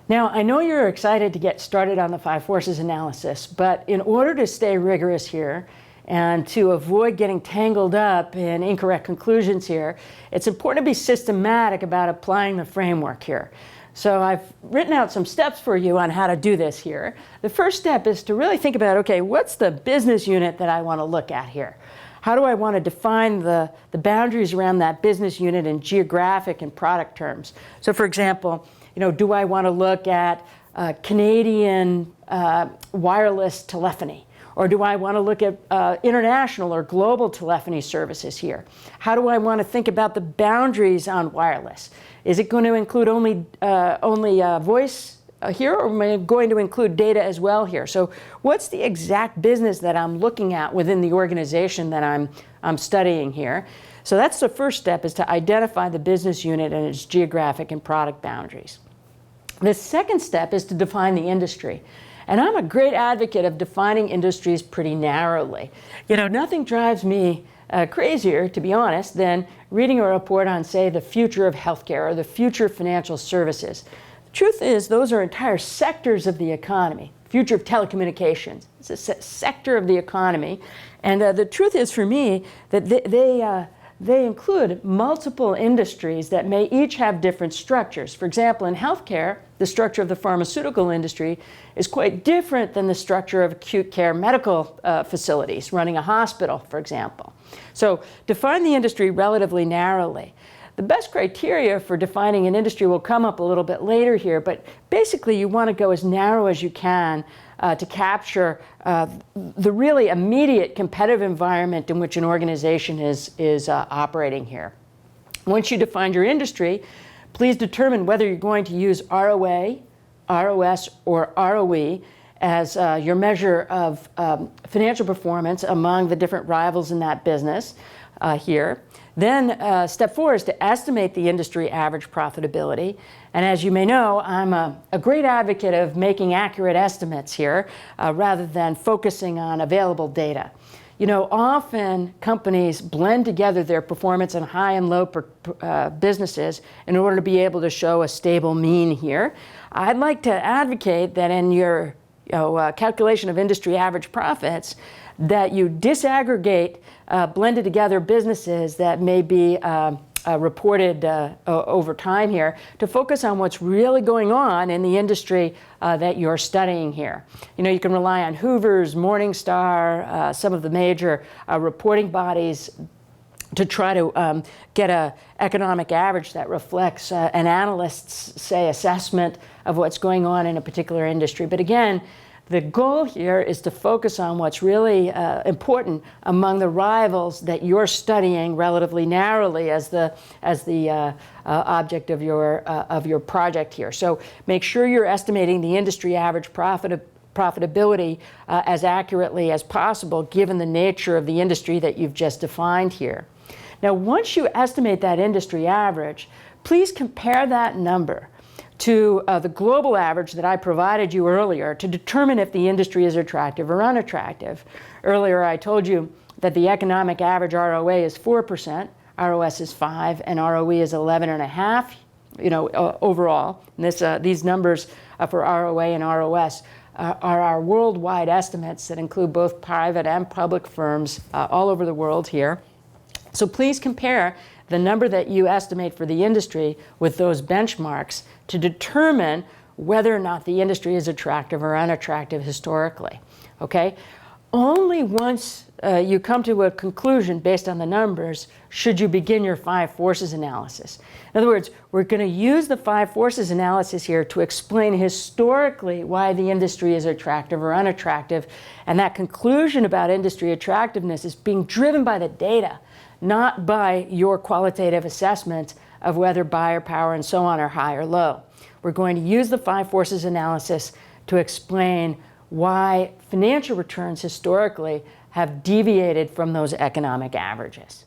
Now, I know you're excited to get started on the five forces analysis, but in order to stay rigorous here and to avoid getting tangled up in incorrect conclusions here, it's important to be systematic about applying the framework here. So I've written out some steps for you on how to do this here. The first step is to really think about, okay, what's the business unit that I want to look at here? How do I want to define the boundaries around that business unit in geographic and product terms? So for example, do I want to look at Canadian wireless telephony? Or do I want to look at international or global telephony services here? How do I want to think about the boundaries on wireless? Is it going to include only voice here, or am I going to include data as well here? So what's the exact business that I'm looking at within the organization that I'm studying here? So that's the first step, is to identify the business unit and its geographic and product boundaries. The second step is to define the industry. And I'm a great advocate of defining industries pretty narrowly. Nothing drives me crazier, to be honest, than reading a report on, say, the future of healthcare or the future of financial services. The truth is, those are entire sectors of the economy. Future of telecommunications, it's a sector of the economy. And the truth is, for me, that they include multiple industries that may each have different structures. For example, in healthcare, the structure of the pharmaceutical industry is quite different than the structure of acute care medical facilities, running a hospital, for example. So define the industry relatively narrowly. The best criteria for defining an industry will come up a little bit later here, but basically you want to go as narrow as you can to capture the really immediate competitive environment in which an organization is operating here. Once you define your industry, please determine whether you're going to use ROA, ROS, or ROE as your measure of financial performance among the different rivals in that business here. Then step 4 is to estimate the industry average profitability. And as you may know, I'm a great advocate of making accurate estimates here rather than focusing on available data. Often companies blend together their performance in high and low businesses in order to be able to show a stable mean here. I'd like to advocate that in your calculation of industry average profits, that you disaggregate blended together businesses that may be reported over time here, to focus on what's really going on in the industry that you're studying here. You can rely on Hoover's, Morningstar, some of the major reporting bodies to try to get an economic average that reflects an analyst's, say, assessment of what's going on in a particular industry. But again, the goal here is to focus on what's really important among the rivals that you're studying relatively narrowly as the object of your project here. So make sure you're estimating the industry average profitability as accurately as possible, given the nature of the industry that you've just defined here. Now, once you estimate that industry average, please compare that number to the global average that I provided you earlier to determine if the industry is attractive or unattractive. Earlier I told you that the economic average ROA is 4%, ROS is 5%, and ROE is 11.5%, overall. And these numbers for ROA and ROS are our worldwide estimates that include both private and public firms all over the world here. So please compare the number that you estimate for the industry with those benchmarks to determine whether or not the industry is attractive or unattractive historically, okay? Only once you come to a conclusion based on the numbers should you begin your five forces analysis. In other words, we're going to use the five forces analysis here to explain historically why the industry is attractive or unattractive, and that conclusion about industry attractiveness is being driven by the data, not by your qualitative assessment of whether buyer power and so on are high or low. We're going to use the five forces analysis to explain why financial returns historically have deviated from those economic averages.